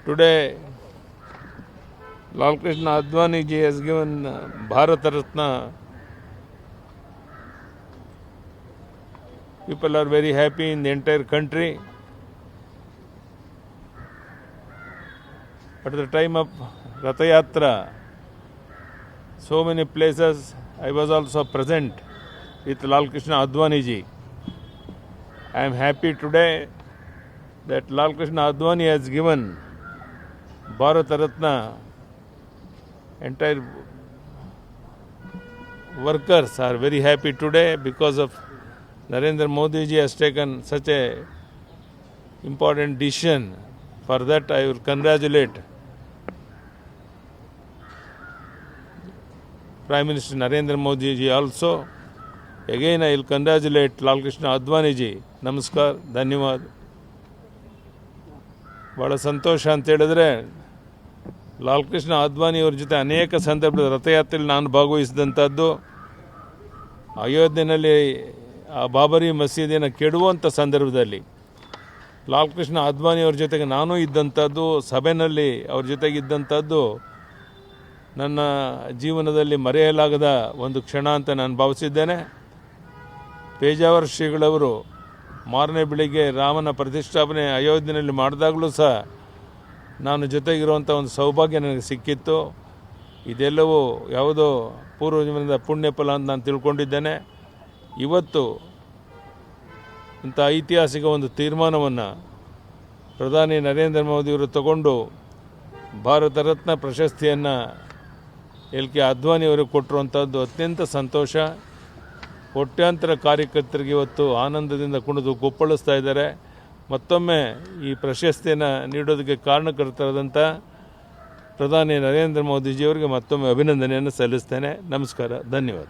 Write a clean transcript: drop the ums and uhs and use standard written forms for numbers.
Today, Lal Krishna Advani ji has given Bharat Ratna. People are very happy in the entire country. At the time of Ratha Yatra, so many places I was also present with Lal Krishna Advani ji. I am happy today that Lal Krishna Advani has given Bharat Ratna. Entire workers are very happy today because of Narendra Modi ji has taken such a important decision. For that I will congratulate Prime Minister Narendra Modi ji also. Again I will congratulate Lal Krishna Advani ji. Namaskar, ಧನ್ಯವಾದ. ಭಾಳ ಸಂತೋಷ ಅಂತ ಹೇಳಿದ್ರೆ ಲಾಲ್ ಕೃಷ್ಣ ಅದ್ವಾನಿಯವ್ರ ಜೊತೆ ಅನೇಕ ಸಂದರ್ಭದ ರಥಯಾತ್ರೆಯಲ್ಲಿ ನಾನು ಭಾಗವಹಿಸಿದಂಥದ್ದು. ಅಯೋಧ್ಯೆಯಲ್ಲಿ ಆ ಬಾಬರಿ ಮಸೀದಿಯನ್ನು ಕೆಡುವಂಥ ಸಂದರ್ಭದಲ್ಲಿ ಲಾಲ್ ಕೃಷ್ಣ ಅದ್ವಾನಿಯವ್ರ ಜೊತೆಗೆ ನಾನು ಇದ್ದಂಥದ್ದು, ಸಭೆಯಲ್ಲಿ ಅವ್ರ ಜೊತೆಗಿದ್ದಂಥದ್ದು ನನ್ನ ಜೀವನದಲ್ಲಿ ಮರೆಯಲಾಗದ ಒಂದು ಕ್ಷಣ ಅಂತ ನಾನು ಭಾವಿಸಿದ್ದೇನೆ. ಪೇಜಾವರ ಶ್ರೀಗಳವರು ಮಾರನೇ ಬೆಳಿಗ್ಗೆ ರಾಮನ ಪ್ರತಿಷ್ಠಾಪನೆ ಅಯೋಧ್ಯೆಯಲ್ಲಿ ಮಾಡಿದಾಗಲೂ ಸಹ ನಾನು ಜೊತೆಗಿರುವಂಥ ಒಂದು ಸೌಭಾಗ್ಯ ನನಗೆ ಸಿಕ್ಕಿತ್ತು. ಇದೆಲ್ಲವೂ ಯಾವುದೋ ಪೂರ್ವಜನ್ಮದ ಪುಣ್ಯ ಫಲ ಅಂತ ನಾನು ತಿಳ್ಕೊಂಡಿದ್ದೇನೆ. ಇವತ್ತು ಇಂಥ ಐತಿಹಾಸಿಕ ಒಂದು ತೀರ್ಮಾನವನ್ನು ಪ್ರಧಾನಿ ನರೇಂದ್ರ ಮೋದಿಯವರು ತಗೊಂಡು ಭಾರತ ರತ್ನ ಪ್ರಶಸ್ತಿಯನ್ನು ಎಲ್ ಕೆ ಅದ್ವಾನಿಯವರಿಗೆ ಕೊಟ್ಟಿರುವಂಥದ್ದು ಅತ್ಯಂತ ಸಂತೋಷ. ಕೋಟ್ಯಾಂತರ ಕಾರ್ಯಕರ್ತರಿಗೆ ಇವತ್ತು ಆನಂದದಿಂದ ಕುಣಿದು ಕುಪ್ಪಳಿಸ್ತಾ ಇದ್ದಾರೆ. ಮತ್ತೊಮ್ಮೆ ಈ ಪ್ರಶಸ್ತಿಯನ್ನು ನೀಡೋದಕ್ಕೆ ಕಾರಣಕರ್ತರಾದಂಥ ಪ್ರಧಾನಿ ನರೇಂದ್ರ ಮೋದಿಜಿಯವರಿಗೆ ಮತ್ತೊಮ್ಮೆ ಅಭಿನಂದನೆಯನ್ನು ಸಲ್ಲಿಸ್ತೇನೆ. ನಮಸ್ಕಾರ, ಧನ್ಯವಾದ.